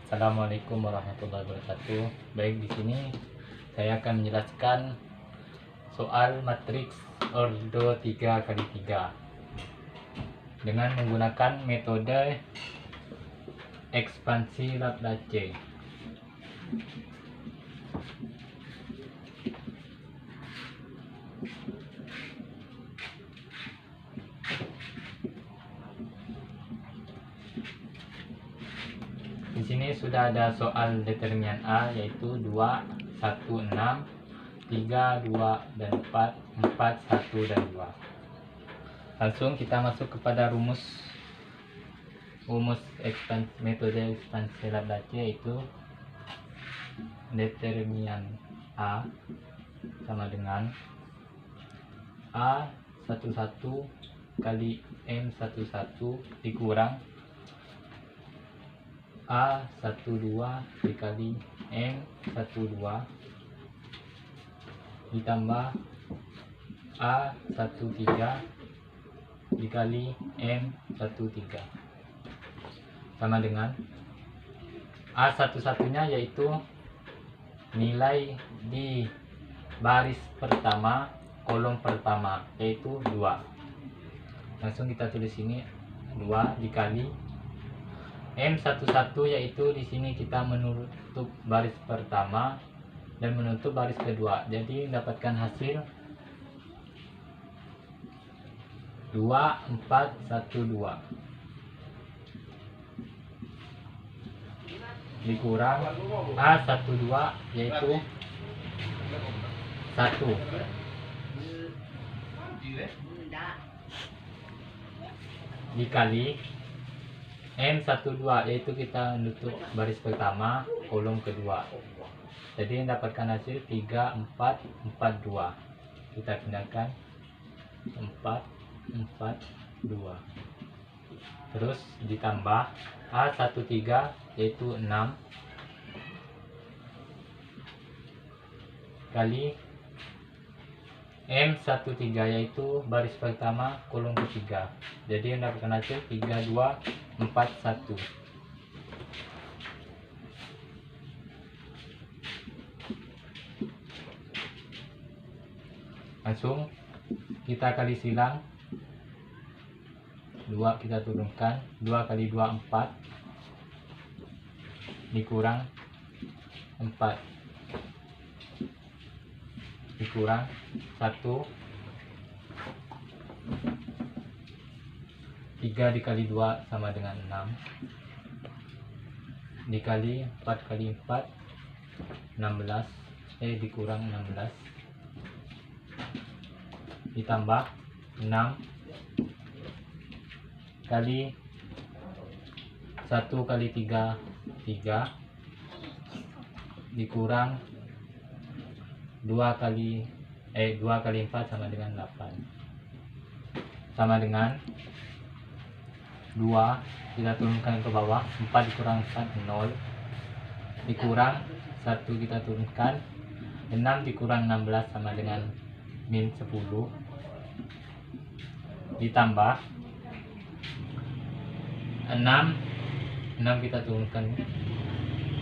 Assalamualaikum warahmatullahi wabarakatuh. Baik, di sini saya akan menjelaskan soal matriks ordo 3x3 dengan menggunakan metode ekspansi Laplace. Di sini sudah ada soal determinan A, yaitu 2, 1, 6, 3, 2, dan 4, 4, 1, dan 2. Langsung kita masuk kepada rumus metode ekspansi Laplace, yaitu determinan A sama dengan A11 kali M11 dikurang A12 dikali M12 ditambah A13 dikali M13 sama dengan A11-nya yaitu nilai di baris pertama kolom pertama, yaitu 2. Langsung kita tulis ini 2 dikali M11, yaitu di sini kita menutup baris pertama dan menutup baris kedua, jadi mendapatkan hasil 2, 4, 1, 2 dikurang A12 yaitu 1 dikali M12, yaitu kita menutup baris pertama kolom kedua, jadi mendapatkan hasil 3, 4, 4, 2. Kita pindahkan 4, 4, 2, terus ditambah A13 yaitu 6 kali M13, yaitu baris pertama kolom ketiga, jadi mendapatkan hasil 3, 2, 4, 1. Langsung kita kali silang, 2 kita turunkan, 2 kali 2 4 dikurang 4 dikurang 1, 3 dikali 2 sama dengan 6 dikali 4 kali 4 16 dikurang 16 ditambah 6 kali 1 kali 3 3 dikurang 2 kali 4 sama dengan 8 sama dengan 2 kita turunkan ke bawah, 4 dikurang 4 0 dikurang 1 kita turunkan, 6 dikurang 16 sama dengan min 10 ditambah 6 kita turunkan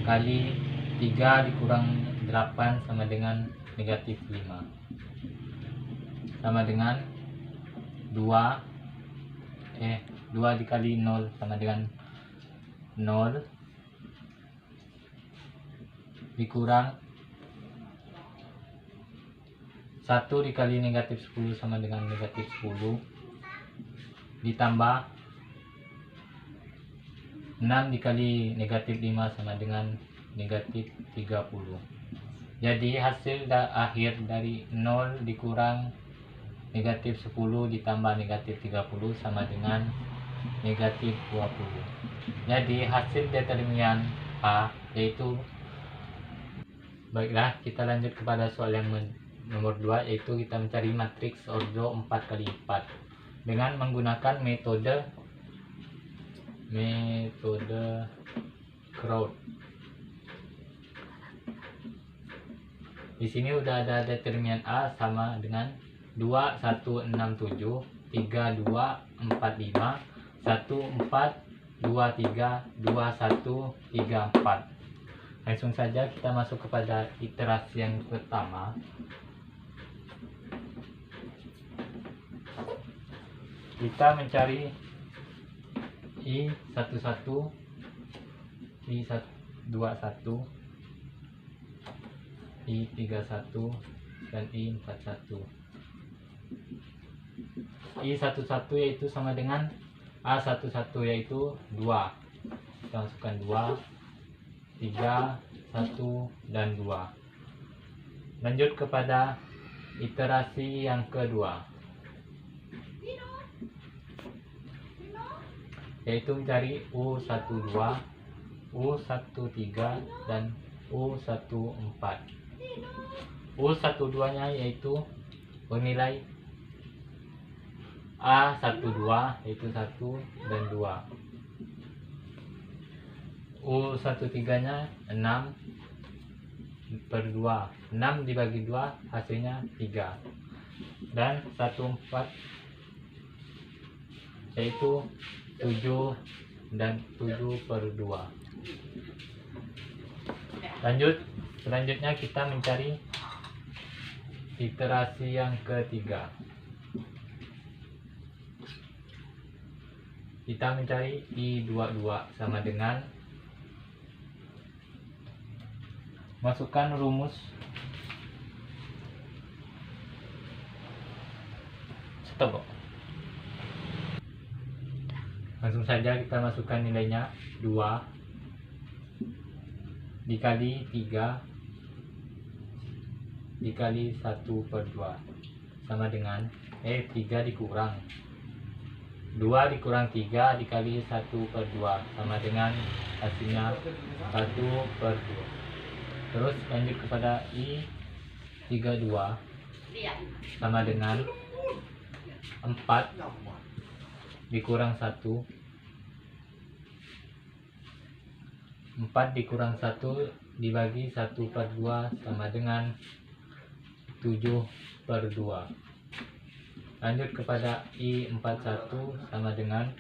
kali 3 dikurang 8 sama dengan negatif 5 sama dengan 2 dikali 0 sama dengan 0 dikurang 1 dikali negatif 10 sama dengan negatif 10 ditambah 6 dikali negatif 5 sama dengan negatif 30. Jadi hasil akhir dari 0 dikurang negatif 10 ditambah negatif 30 sama dengan negatif 20. Jadi hasil determinan A yaitu, baiklah kita lanjut kepada soal yang nomor 2, yaitu kita mencari matriks ordo 4x4 dengan menggunakan metode Crowd. Di sini udah ada determinan A sama dengan 2, 1, 6, 7, 3, 2, 4, 5, 1, 4, 23, 21, 34. Langsung saja kita masuk kepada iterasi yang pertama. Kita mencari I11, I21, I31, dan I41. I11 yaitu sama dengan A11 yaitu 2. Kita masukkan 2, 3, 1, dan 2. Lanjut kepada iterasi yang kedua, yaitu mencari U12, U13, dan U14. U12 nya yaitu bernilai A12 yaitu 1 dan 2. U13 nya 6 per 2. 6 dibagi 2 hasilnya 3. Dan 14 yaitu 7 dan 7 per 2. Selanjutnya kita mencari iterasi yang ketiga. Kita mencari I22 sama dengan, masukkan rumus stop. Langsung saja kita masukkan nilainya 2 dikali 3 dikali 1 per 2 sama dengan 3 dikurang 2 dikurang 3 dikali 1 per 2 sama dengan hasilnya 1 per 2. Terus lanjut kepada I32 sama dengan 4 dikurang 1, 4 dikurang 1 dibagi 1 per 2 sama dengan 7 per 2. Lanjut kepada I41 sama dengan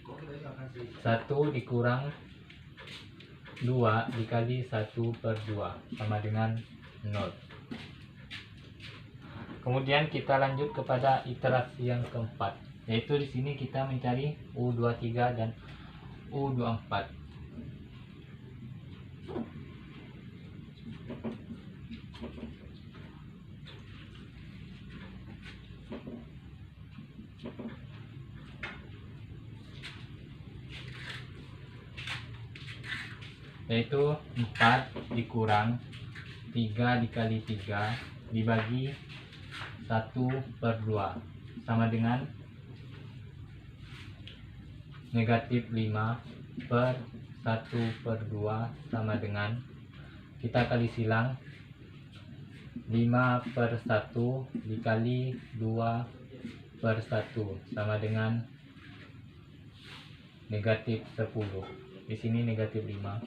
1 dikurang 2 dikali 1 per 2 sama dengan 0. Kemudian kita lanjut kepada iterasi yang keempat, yaitu di sini kita mencari U23 dan U24. Yaitu 4 dikurang 3 dikali 3 dibagi 1 per 2 sama dengan negatif 5 per 1 per 2 sama dengan, kita kali silang, 5 per 1 dikali 2 per 1 sama dengan negatif 10. Di sini negatif 5,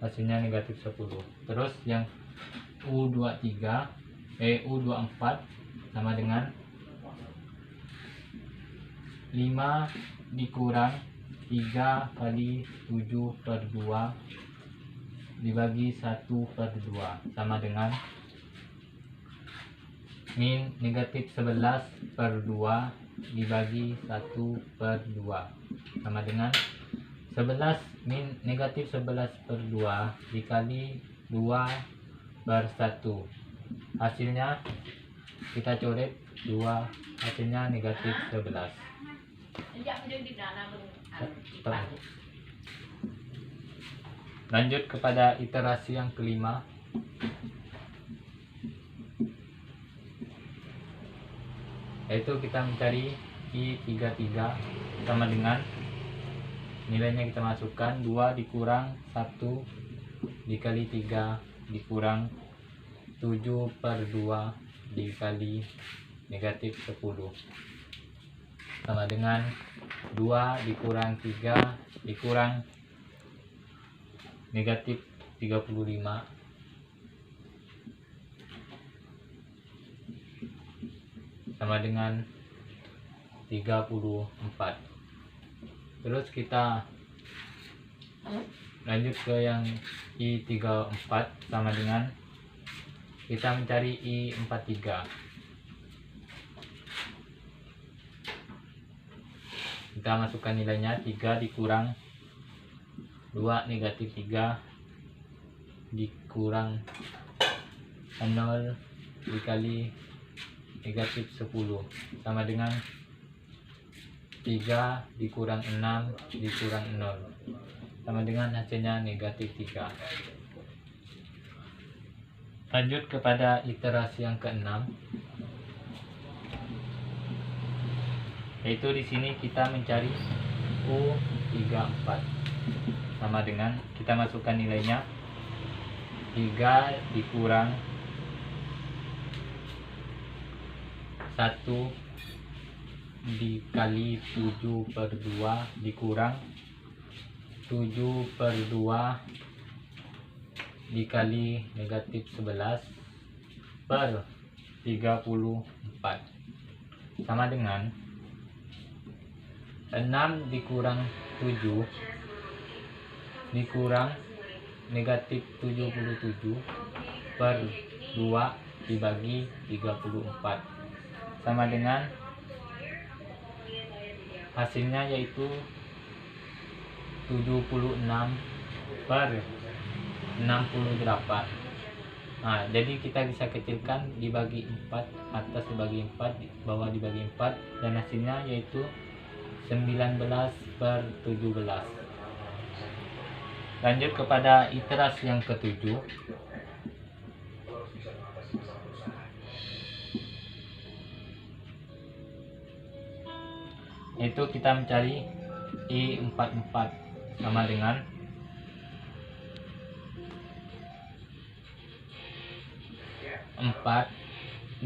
hasilnya negatif 10. Terus yang U24 sama dengan 5 dikurang 3 kali 7 per 2 dibagi 1 per 2 sama dengan negatif 11 per 2 dibagi 1 per 2 sama dengan 11 negatif 11 per 2 dikali 2 per 1. Hasilnya kita coret 2, hasilnya negatif 11. Lanjut kepada iterasi yang kelima, yaitu kita mencari I33 sama dengan, nilainya kita masukkan 2 dikurang 1 dikali 3 dikurang 7 per 2 dikali negatif 10 sama dengan 2 dikurang 3 dikurang negatif 35 sama dengan 34. Terus kita lanjut ke yang I34, sama dengan kita mencari I43. Kita masukkan nilainya 3 dikurang 2 negatif 3 dikurang 0 dikali negatif 10 sama dengan 3 dikurang 6 dikurang 0 sama dengan hasilnya negatif 3. Lanjut kepada iterasi yang ke-6, yaitu di sini kita mencari U34 sama dengan kita masukkan nilainya 3 dikurang 1 dikali 7/2 dikurang 7/2 dikali negatif 11 per 34 sama dengan 6 dikurang 7 dikurang negatif 77 per 2 dibagi 34 sama dengan hasilnya yaitu 76 per 68. Nah, jadi kita bisa kecilkan dibagi 4, atas dibagi 4, bawah dibagi 4, dan hasilnya yaitu 19 per 17. Lanjut kepada iterasi yang ke-7, itu kita mencari I44 sama dengan 4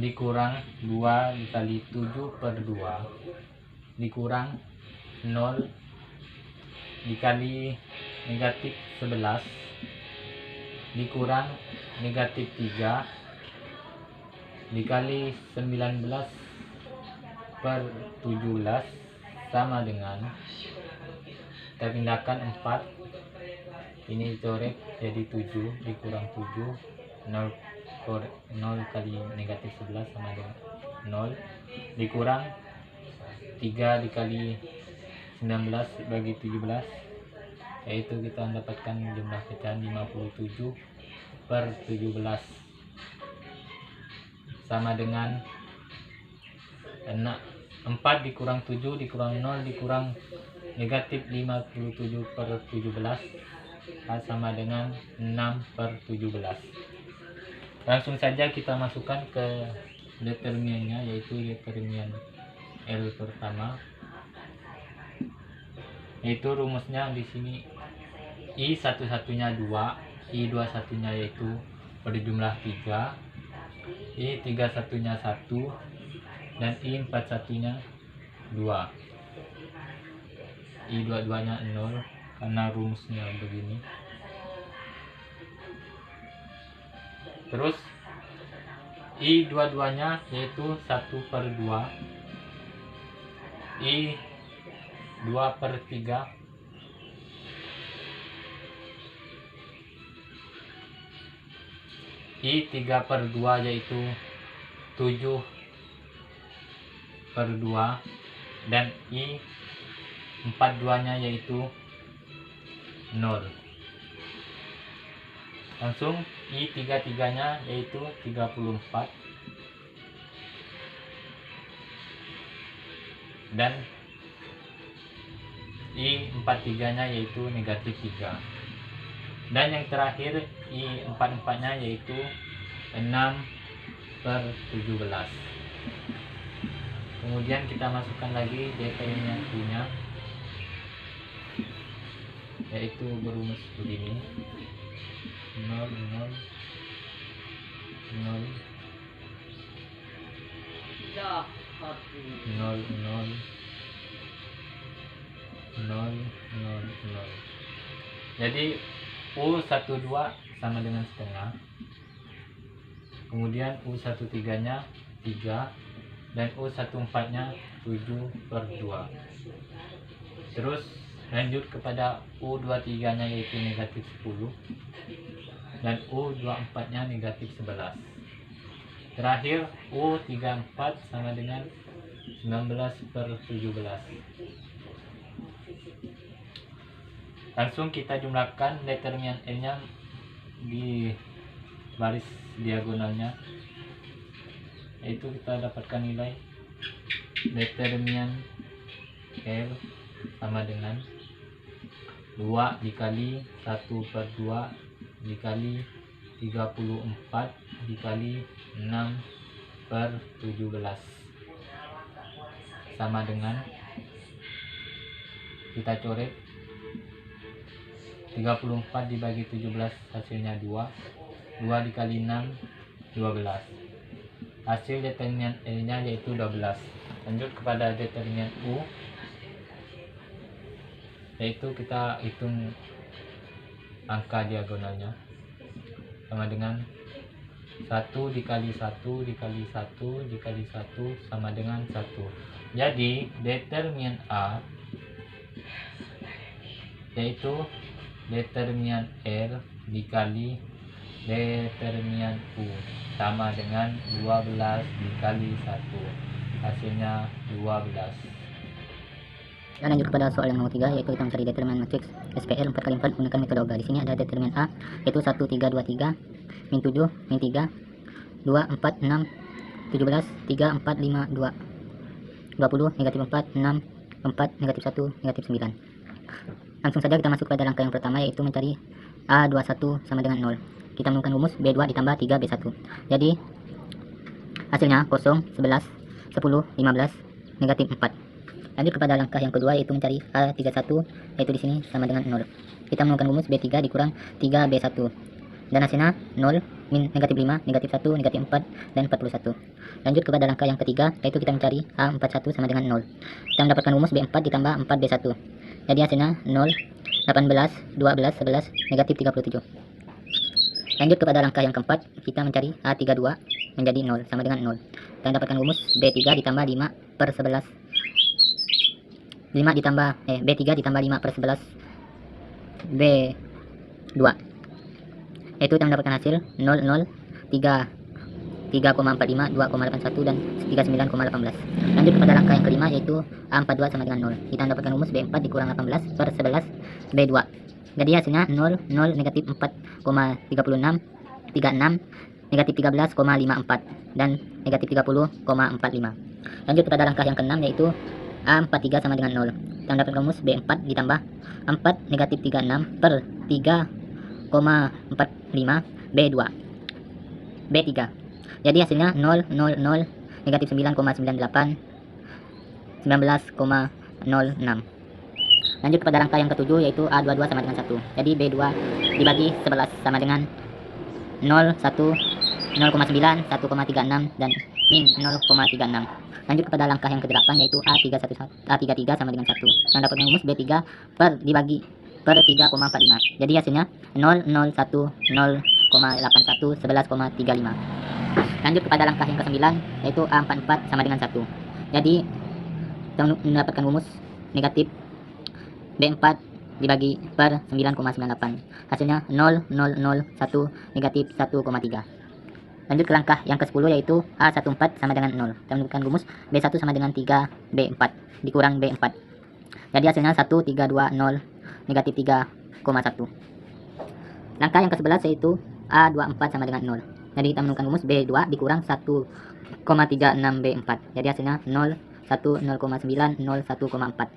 dikurang 2 dikali 7/2 dikurang 0 dikali negatif 11 dikurang negatif 3 dikali 19 per 17 sama dengan kita pindahkan 4 ini coret jadi 7 dikurang 7 0 kali negatif 11 sama dengan 0 dikurang 3 dikali 19 bagi 17, yaitu kita mendapatkan jumlah pecahan 57 per 17 sama dengan 4 dikurang 7 dikurang 0 dikurang negatif 57 per 17 sama dengan 6 per 17. Langsung saja kita masukkan ke determinannya, yaitu determinan L pertama, yaitu rumusnya di sini I satu-satunya 2, I 21-nya yaitu berjumlah 3, I 31-nya 1, dan I 41-nya 2. I 22-nya 0 karena rumusnya begini. Terus I 22-nya yaitu 1/2, I 2/3, I 3/2 yaitu 7/2, dan I 42-nya yaitu 0. Langsung I 33-nya yaitu 34, dan I 43-nya yaitu negatif 3, dan yang terakhir I 44-nya yaitu 6/17. Kemudian kita masukkan lagi determinannya, yaitu berumus begini 0 0 0 0 0 0 0. Jadi U12 sama dengan setengah, kemudian U13-nya 3, dan U14-nya 7/2. Terus Lanjut kepada U23 nya yaitu negatif 10 dan U24 nya negatif 11. Terakhir U34 sama dengan 19/17. Langsung kita jumlahkan determinan L nya di baris diagonalnya, yaitu kita dapatkan nilai determinan L sama dengan 2 dikali 1/2 dikali 34 dikali 6/17 sama dengan, kita coret 34 dibagi 17 hasilnya 2 dikali 6 12. Hasil determinan L nya yaitu 12. Lanjut kepada determinan U, yaitu kita hitung angka diagonalnya sama dengan 1 dikali 1 dikali 1 dikali 1 sama dengan 1. Jadi determinan A yaitu determinan R dikali determinan U sama dengan 12 dikali 1, hasilnya 12. Dan lanjut kepada soal yang nomor 3, yaitu kita mencari determinan matriks SPL 4x4 menggunakan metode Oga. Di sini ada determinan A yaitu 1 3 2 3 min 7 min 3 2 4 6 17 3 4 5 2 20 negatif 4 6 4 negatif 1 negatif 9. Langsung saja kita masuk pada langkah yang pertama, yaitu mencari A21 sama dengan 0. Kita menemukan rumus B2 ditambah 3B1. Jadi hasilnya 0 11 10 15 negatif 4. Lanjut kepada langkah yang kedua, yaitu mencari A31, yaitu di sini sama dengan 0. Kita menemukan rumus B3 dikurang 3B1 dan hasilnya 0 min negatif 5 negatif 1 negatif 4 dan 41. Lanjut kepada langkah yang ketiga, yaitu kita mencari A41 sama dengan 0. Kita mendapatkan rumus B4 ditambah 4B1. Jadi hasilnya 0 18 12 11 negatif 37. Lanjut kepada langkah yang keempat, kita mencari A32 menjadi 0 sama dengan 0. Kita mendapatkan rumus B3 ditambah 5/11 5 ditambah B3 ditambah 5/11 B2, yaitu kita mendapatkan hasil 0 0 3 3,45 2,81 dan 39,18. Lanjut kepada langkah yang kelima, yaitu A42 sama dengan 0. Kita mendapatkan rumus B4 dikurang 18/11 B2. Jadi hasilnya 0 0 negatif 4,36 36 negatif 13,54 dan negatif 30,45. Lanjut kepada langkah yang keenam, yaitu A43 sama dengan 0. Kita mendapatkan rumus B4 ditambah 4 negatif 36 per 3,45 B2 B3. Jadi hasilnya 0 0 0 negatif 9,98 19,06. Lanjut kepada langkah yang ketujuh, yaitu A22 sama dengan 1. Jadi B2 dibagi 11 sama dengan 0 1 0,9 1,36 dan min 0,36. Lanjut kepada langkah yang ke-8, yaitu A33 sama dengan 1. Kita mendapatkan rumus B3 dibagi per 3,45. Jadi hasilnya 0 0 1 0,81 11,35. Lanjut kepada langkah yang ke-9, yaitu A44 sama dengan 1. Jadi kita mendapatkan rumus negatif B4 dibagi per 9,98. Hasilnya 0 0 0 1 negatif 1,3. Lanjut ke langkah yang ke-10, yaitu A14 sama dengan 0. Kita menemukan rumus B1 sama dengan 3B4 dikurang B4. Jadi hasilnya 1 3 2 0 negatif 3,1. Langkah yang ke-11, yaitu A24 sama dengan 0. Jadi kita menemukan rumus B2 dikurang 1,36 B4. Jadi hasilnya 0 1 0,9 0 1,4.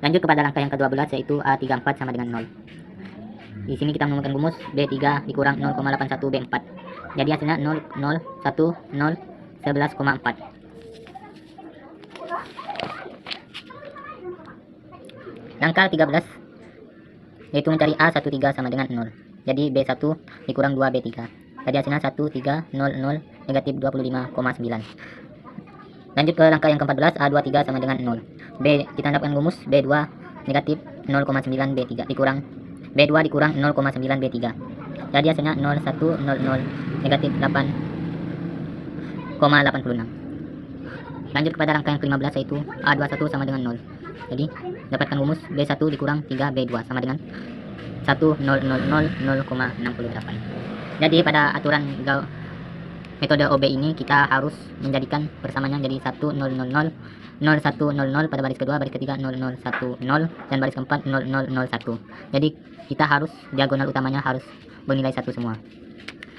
Lanjut kepada langkah yang ke-12, yaitu A34 sama dengan 0. Di sini kita menemukan rumus B3 dikurang 0,81 B4. Jadi hasilnya 0 0 1 0 11,4. Langkah 13, yaitu mencari A13 sama dengan 0. Jadi B1 dikurang 2B3. Jadi hasilnya 1 3 0 0 negatif 25,9. Lanjut ke langkah yang ke-14, A23 sama dengan 0. Kita mendapatkan rumus B2 negatif 0,9 B3 dikurang B2 dikurang 0,9 B3. Jadi hasilnya 0 1 0 0 negatif 8,86. Lanjut kepada langkah yang ke-15, yaitu A21 sama dengan 0. Jadi dapatkan rumus B1 dikurang 3B2 sama dengan 1000,0,68. Jadi pada aturan metode OB ini kita harus menjadikan persamanya jadi 100,0100 pada baris kedua, baris ketiga 0010 dan baris keempat 0001. Jadi kita harus diagonal utamanya harus bernilai 1 semua.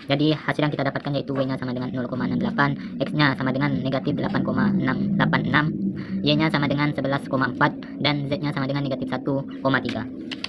Jadi hasil yang kita dapatkan yaitu W-nya sama dengan 0,68, X-nya sama dengan negatif 8,686, Y-nya sama dengan 11,4 dan Z-nya sama dengan negatif 1,3.